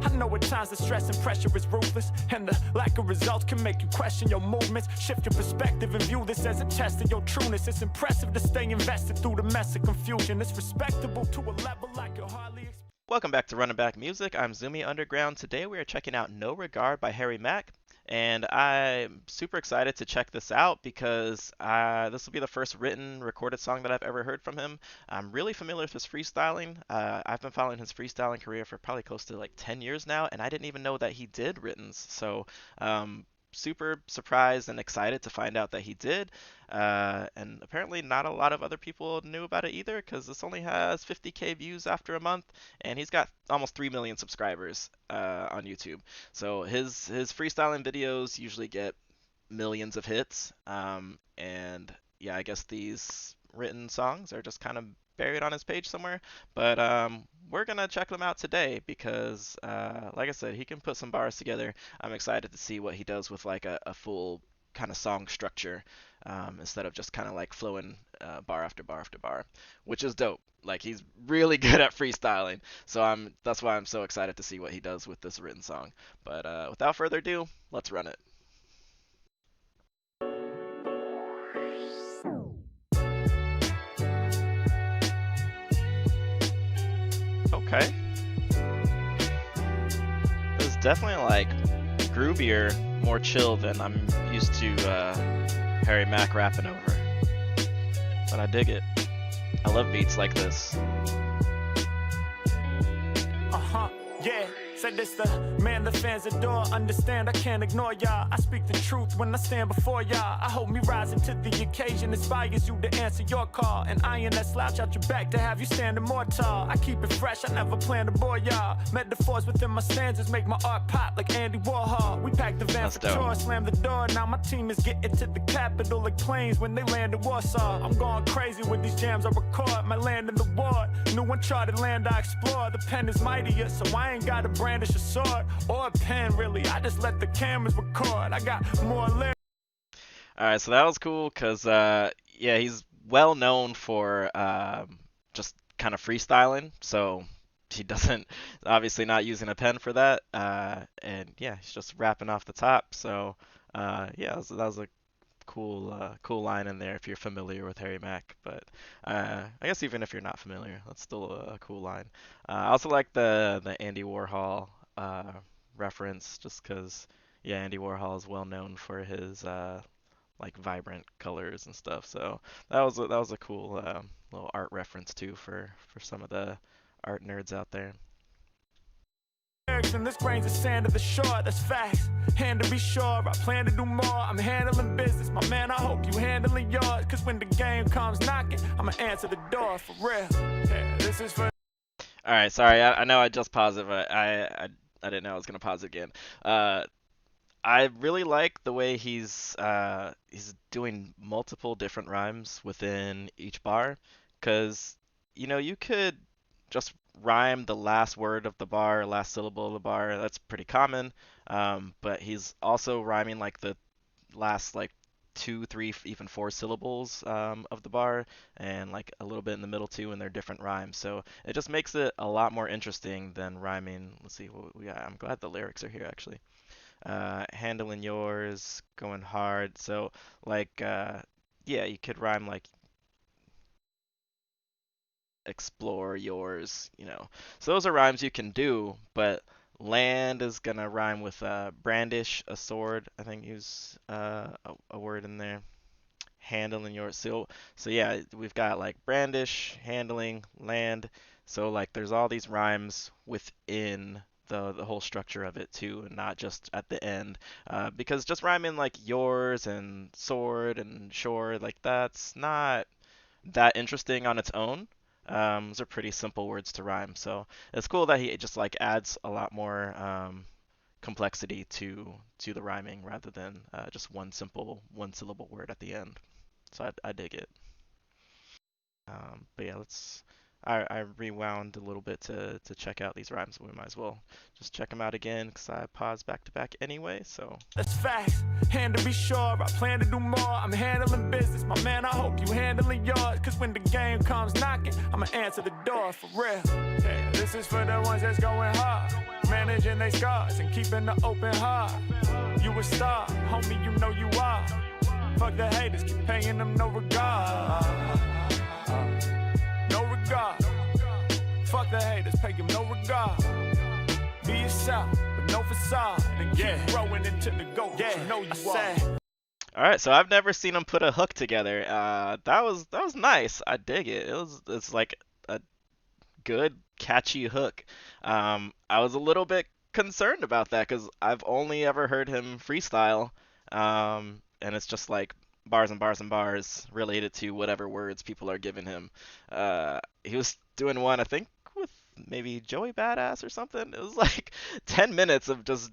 I know at times the stress and pressure is ruthless, and the lack of results can make you question your movements. Shift your perspective and view this as a test of your trueness. It's impressive to stay invested through the mess of confusion. It's respectable to a level I could hardly expect. Welcome back to Running Back Music. I'm Zumi Underground. Today we are checking out No Regard by Harry Mack. And I'm super excited to check this out because this will be the first written recorded song that I've ever heard from him. I'm really familiar with his freestyling. I've been following his freestyling career for probably close to like 10 years now, and I didn't even know that he did writtens. So super surprised and excited to find out that he did. And apparently not a lot of other people knew about it either because this only has 50K views after a month, and he's got almost 3 million subscribers on YouTube. So his freestyling videos usually get millions of hits. And yeah, I guess these written songs are just kind of buried on his page somewhere. But we're gonna check them out today because, like I said, he can put some bars together. I'm excited to see what he does with like a full kind of song structure, instead of just kind of like flowing bar after bar after bar, which is dope. Like he's really good at freestyling, so that's why I'm so excited to see what he does with this written song. But without further ado, let's run it. Okay. This is definitely like groovier, more chill than I'm used to Harry Mack rapping over. But I dig it. I love beats like this. Yeah. Said this the man the fans adore. Understand I can't ignore y'all. I speak the truth when I stand before y'all. I hope me rising to the occasion inspires you to answer your call. And iron that slouch out your back to have you standing more tall. I keep it fresh, I never plan to bore y'all. Metaphors within my stanzas make my art pop like Andy Warhol. We packed the van That's for dope. chores, slam the door. Now my team is getting to the capital like planes when they land in Warsaw. I'm going crazy with these jams I record. My land in the ward, new uncharted land I explore. The pen is mightier, so I ain't got a brandish a sword or a pen, really. I just let the cameras record. I got more lyrics. Alright, so that was cool because, yeah, he's well known for just kind of freestyling, so he doesn't, obviously not using a pen for that, and yeah, he's just rapping off the top, so yeah, that was a cool line in there if you're familiar with Harry Mack, but I guess even if you're not familiar, that's still a cool line. I also like the Andy Warhol reference, just because, yeah, Andy Warhol is well known for his like vibrant colors and stuff. So that was a cool little art reference too for some of the art nerds out there. And this grains of sand to the shore, that's facts. And to be sure, I plan to do more. I'm handling business, my man. I hope you handling yours. Cause when the game comes knocking, I'ma answer the door for real. Yeah, this is for. All right, sorry, I know I just paused it, but I didn't know I was gonna pause it again. I really like the way he's doing multiple different rhymes within each bar, because you could just rhyme the last word of the bar, last syllable of the bar. That's pretty common. But he's also rhyming like the last like two, three, even four syllables of the bar, and like a little bit in the middle too, and they're different rhymes. So it just makes it a lot more interesting than rhyming. Let's see what we got. I'm glad the lyrics are here actually. Handling yours, going hard. So like yeah, you could rhyme like explore yours. So those are rhymes you can do, but land is gonna rhyme with brandish, a sword. I think use a word in there. Handling yours. So yeah, we've got like brandish, handling, land. So like there's all these rhymes within the whole structure of it too, and not just at the end. Because just rhyming like yours and sword and shore, like that's not that interesting on its own. Those are pretty simple words to rhyme, so it's cool that he just like adds a lot more complexity to the rhyming rather than just one simple one syllable word at the end. So I dig it. But yeah, let's. I rewound a little bit to check out these rhymes. We might as well just check them out again because I paused back to back anyway. So That's facts, and to be sure, I plan to do more. I'm handling business, my man, I hope you handling yours. Cause when the game comes knocking, I'ma answer the door for real. Yeah, this is for the ones that's going hard, managing their scars and keeping the open heart. You a star, homie, you know you are. Fuck the haters, keep paying them no regard. No regard. Fuck the haters, pay them no regard. Be yourself, but no facade. And keep growing into the goal. Yeah, you know you are. all right, so I've never seen them put a hook together. That was nice. I dig it. It's like a good catchy hook. I was a little bit concerned about that because I've only ever heard him freestyle, and it's just like bars and bars and bars related to whatever words people are giving him. He was doing one, I think, with maybe Joey Badass or something. It was like 10 minutes of just.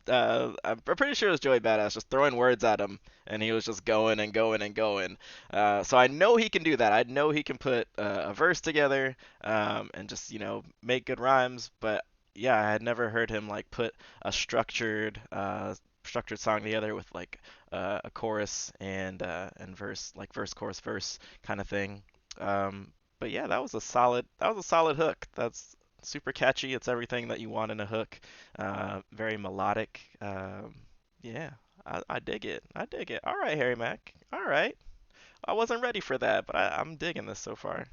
I'm pretty sure it was Joey Badass just throwing words at him, and he was just going and going and going. So I know he can do that. I know he can put a verse together, and just make good rhymes. But yeah, I had never heard him like put a structured song together with like a chorus and verse, like verse chorus verse kind of thing. But yeah, that was a solid hook. That's super catchy. It's everything that you want in a hook. Very melodic. Yeah, I dig it. I dig it. All right, Harry Mack. All right. I wasn't ready for that, but I'm digging this so far.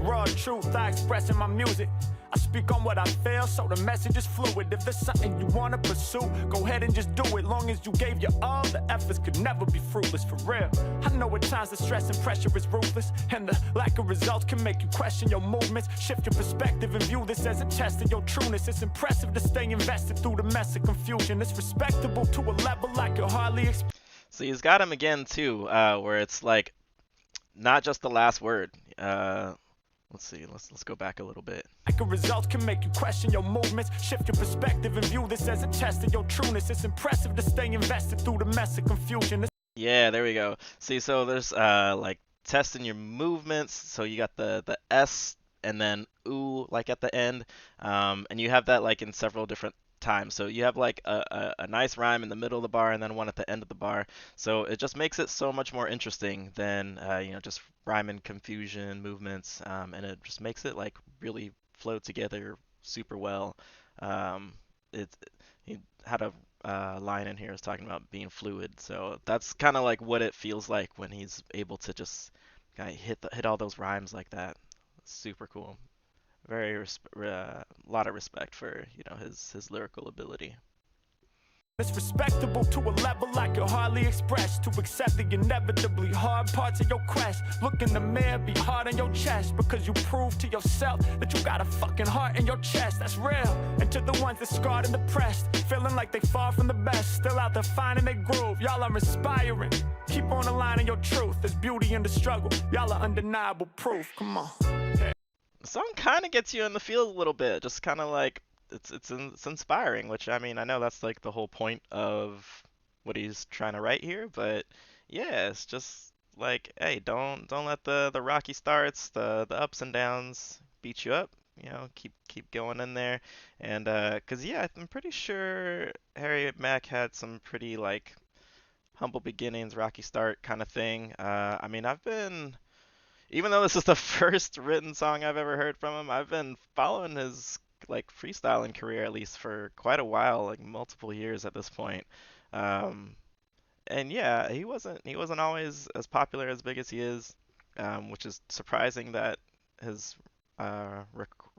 Raw truth, I express in my music. I speak on what I feel, so the message is fluid. If there's something you wanna pursue, go ahead and just do it. Long as you gave your all, the efforts could never be fruitless, for real. I know at times the stress and pressure is ruthless, and the lack of results can make you question your movements. Shift your perspective and view this as a test of your trueness. It's impressive to stay invested through the mess of confusion. It's respectable to a level I could hardly expect. So he's got him again too, where it's like not just the last word. Let's see. Let's go back a little bit. Like a result can make you question your movements. Shift your perspective and view this as a test of your trueness. It's impressive to stay invested through the mess of confusion. Yeah, there we go. See, so there's like testing your movements. So you got the S and then ooh like at the end, and you have that like in several different times. So you have like a nice rhyme in the middle of the bar and then one at the end of the bar. So it just makes it so much more interesting than just rhyming confusion movements, and it just makes it like really flow together super well. He had a line in here was talking about being fluid. So that's kind of like what it feels like when he's able to just kind of hit all those rhymes like that. Super cool. Very lot of respect for his lyrical ability. It's respectable to a level I could hardly express. To accept the inevitably hard parts of your quest. Look in the mirror, be hard on your chest, because you prove to yourself that you got a fucking heart in your chest. That's real. And to the ones that scarred and depressed, feeling like they far from the best, still out there finding their groove. Y'all are inspiring. Keep on aligning your truth. There's beauty in the struggle. Y'all are undeniable proof. Come on. The song kind of gets you in the field a little bit, just kind of like it's inspiring, which I mean I know that's like the whole point of what he's trying to write here, but yeah, it's just like, hey, don't let the rocky starts, the ups and downs beat you up. Keep going in there, and cause yeah, I'm pretty sure Harry Mack had some pretty like humble beginnings, rocky start kind of thing. I mean even though this is the first written song I've ever heard from him, I've been following his like freestyling career at least for quite a while, like multiple years at this point. And yeah, he wasn't always as popular as big as he is, which is surprising that his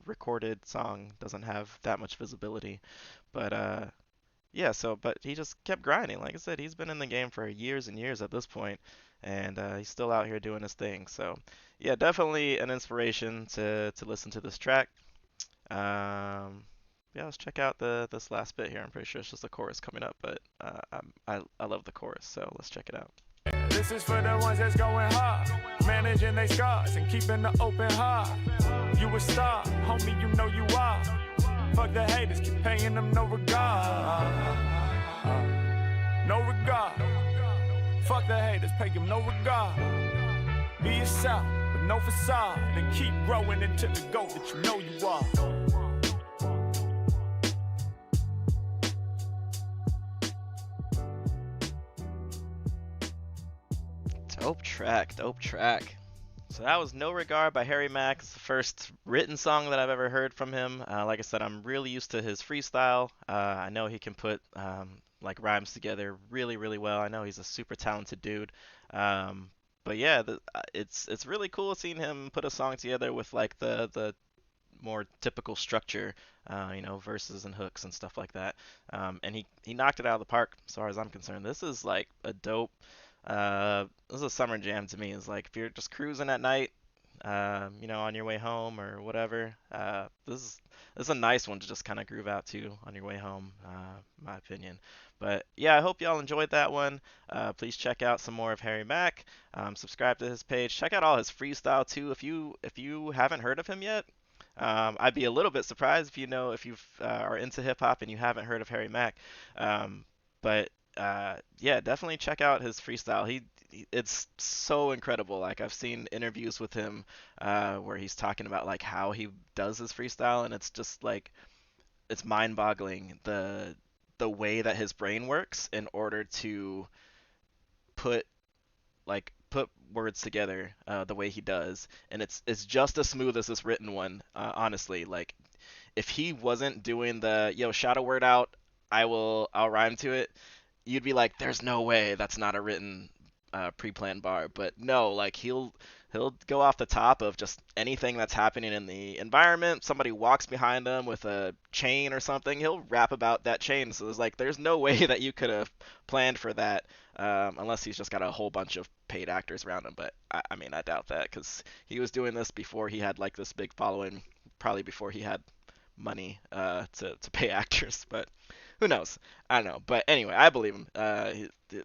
recorded song doesn't have that much visibility. But yeah, but he just kept grinding. Like I said, he's been in the game for years and years at this point, and he's still out here doing his thing. So yeah, definitely an inspiration to listen to this track. Yeah, let's check out this last bit here. I'm pretty sure it's just the chorus coming up, but I love the chorus, so let's check it out. This is for the ones that's going hard, managing their scars and keeping the open heart. You a star, homie, you know you are. Fuck the haters, keep paying them no regard. No regard. Fuck the haters, pay them no regard. Be yourself, but no facade, and keep growing into the GOAT that you know you are. Dope track, dope track. So that was No Regard by Harry Mack. It's the first written song that I've ever heard from him. Like I said, I'm really used to his freestyle. I know he can put like rhymes together really, really well. I know he's a super talented dude. Um, but yeah, it's really cool seeing him put a song together with like the more typical structure, verses and hooks and stuff like that. And he knocked it out of the park as far as I'm concerned. This is like a dope. This is a summer jam to me. It's like if you're just cruising at night, on your way home or whatever. This is a nice one to just kind of groove out to on your way home, my opinion. But yeah, I hope y'all enjoyed that one. Please check out some more of Harry Mack. Subscribe to his page. Check out all his freestyle too. If you haven't heard of him yet, I'd be a little bit surprised if you are into hip hop and you haven't heard of Harry Mack. But yeah, definitely check out his freestyle. It's so incredible. Like I've seen interviews with him where he's talking about like how he does his freestyle, and it's just like it's mind-boggling the way that his brain works in order to put put words together the way he does, and it's just as smooth as this written one. Honestly, like if he wasn't doing the shout a word out, I'll rhyme to it, you'd be like, there's no way that's not a written pre-planned bar. But no, like he'll go off the top of just anything that's happening in the environment. Somebody walks behind him with a chain or something, he'll rap about that chain. So there's no way that you could have planned for that, unless he's just got a whole bunch of paid actors around him. But I mean, I doubt that, because he was doing this before he had like this big following, probably before he had money to pay actors. But who knows? I don't know. But anyway, I believe him.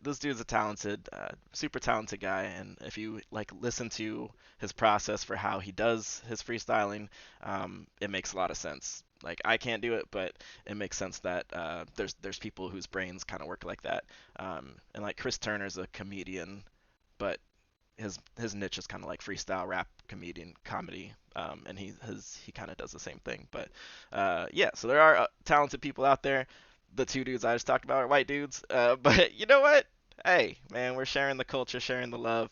This dude's a talented, super talented guy, and if you like listen to his process for how he does his freestyling, it makes a lot of sense. Like I can't do it, but it makes sense that there's people whose brains kind of work like that. And like Chris Turner's a comedian, but his niche is kind of like freestyle rap comedian comedy, and he kind of does the same thing. But yeah, so there are talented people out there. The two dudes I just talked about are white dudes, but you know what? Hey, man, we're sharing the culture, sharing the love.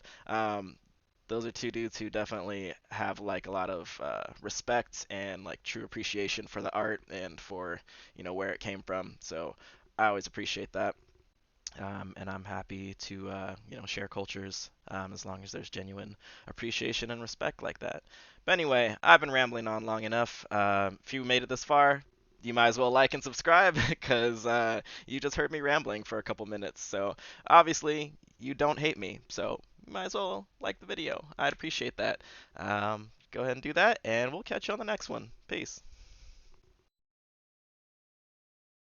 Those are two dudes who definitely have like a lot of respect and like true appreciation for the art and for where it came from. So I always appreciate that. And I'm happy to share cultures, as long as there's genuine appreciation and respect like that. But anyway, I've been rambling on long enough. If you made it this far, you might as well like and subscribe, because you just heard me rambling for a couple minutes. So obviously you don't hate me, so you might as well like the video. I'd appreciate that. Go ahead and do that, and we'll catch you on the next one. Peace.